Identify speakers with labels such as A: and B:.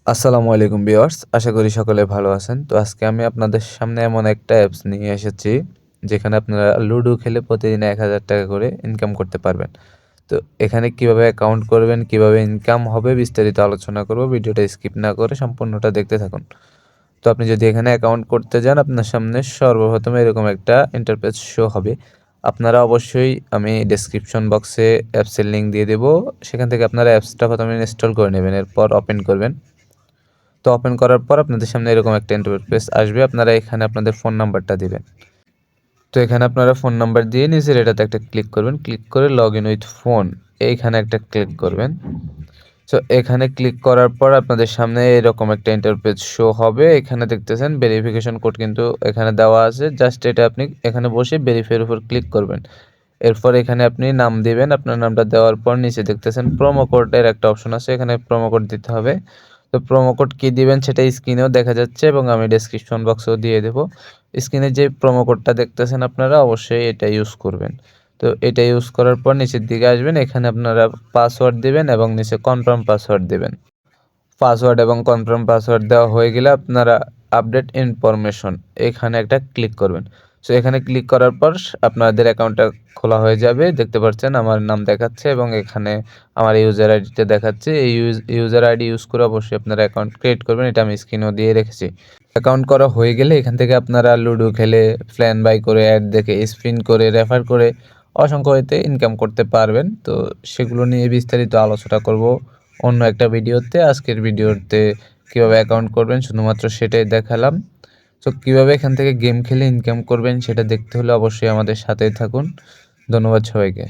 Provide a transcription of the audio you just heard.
A: আসসালামু আলাইকুম ভিউয়ার্স, আশা করি সকলে ভালো আছেন। তো আজকে আমি আপনাদের সামনে এমন একটা অ্যাপস নিয়ে এসেছি, যেখানে আপনারা লুডো খেলে প্রতিদিন ১,০০০ টাকা করে ইনকাম করতে পারবেন। তো এখানে কিভাবে অ্যাকাউন্ট করবেন, কিভাবে ইনকাম হবে বিস্তারিত আলোচনা করব। ভিডিওটা স্কিপ না করে সম্পূর্ণটা দেখতে থাকুন। তো আপনি যদি এখানে অ্যাকাউন্ট করতে যান, আপনার সামনে সর্বপ্রথমে এরকম একটা ইন্টারফেস শো হবে। আপনারা অবশ্যই আমি ডেসক্রিপশন বক্সে অ্যাপসের লিঙ্ক দিয়ে দেবো। সেখান থেকে আপনারা অ্যাপসটা প্রথমে ইনস্টল করে নেবেন, এরপর ওপেন করবেন। তো ওপেন করার পর আপনাদের সামনে এরকম একটা ইন্টারফেস আসবে। আপনারা এখানে আপনাদের ফোন নাম্বারটা দিবেন। তো এখানে আপনারা ফোন নাম্বার দিয়ে নিচের এটাতে একটা ক্লিক করবেন। ক্লিক করে লগ ইন উইথ ফোন এইখানে একটা ক্লিক করবেন। সো এখানে ক্লিক করার পর আপনাদের সামনে এরকম একটা ইন্টারফেস শো হবে। এখানে দেখতেছেন ভেরিফিকেশন কোড কিন্তু এখানে দেওয়া আছে। জাস্ট এটা আপনি এখানে বসে ভেরিফাইয়ের উপর ক্লিক করবেন। এরপর এখানে আপনি নাম দিবেন। আপনার নামটা দেওয়ার পর নিচে দেখতেছেন প্রোমো কোডের একটা অপশন আছে, এখানে প্রোমো কোড দিতে হবে। তো প্রোমো কোড কী দিবেন সেটা স্ক্রিনেও দেখা যাচ্ছে এবং আমি ডেসক্রিপশন বক্সেও দিয়ে দেবো। স্ক্রিনে যে প্রোমো কোডটা দেখতেছেন আপনারা অবশ্যই এটা ইউজ করবেন। তো এটা ইউজ করার পর নিচের দিকে আসবেন, এখানে আপনারা পাসওয়ার্ড দিবেন এবং নিচে কনফার্ম পাসওয়ার্ড দিবেন। পাসওয়ার্ড এবং কনফার্ম পাসওয়ার্ড দেওয়া হয়ে গেলে আপনারা আপডেট ইনফরমেশন এখানে একটা ক্লিক করবেন। সো এখানে ক্লিক করার পর আপনাদের অ্যাকাউন্টটা খোলা হয়ে যাবে। দেখতে পাচ্ছেন আমার নাম দেখাচ্ছে এবং এখানে আমার ইউজার আইডিটা দেখাচ্ছে। এই ইউজার আইডি ইউজ করে অবশ্যই আপনারা অ্যাকাউন্ট ক্রিয়েট করবেন। এটা আমি স্ক্রিনেও দিয়ে রেখেছি। অ্যাকাউন্ট করা হয়ে গেলে এখান থেকে আপনারা লুডো খেলে, প্ল্যান বাই করে, অ্যাড দেখে, স্পিন করে, রেফার করে অসংখ্য এতে ইনকাম করতে পারবেন। তো সেগুলো নিয়ে বিস্তারিত আলোচনা করব অন্য একটা ভিডিওতে। আজকের ভিডিওতে কীভাবে অ্যাকাউন্ট করবেন শুধুমাত্র সেটাই দেখালাম। সো কীভাবে এখান থেকে গেম খেলে ইনকাম করবেন সেটা দেখতে হলে অবশ্যই আমাদের সাথেই থাকুন। ধন্যবাদ সবাইকে।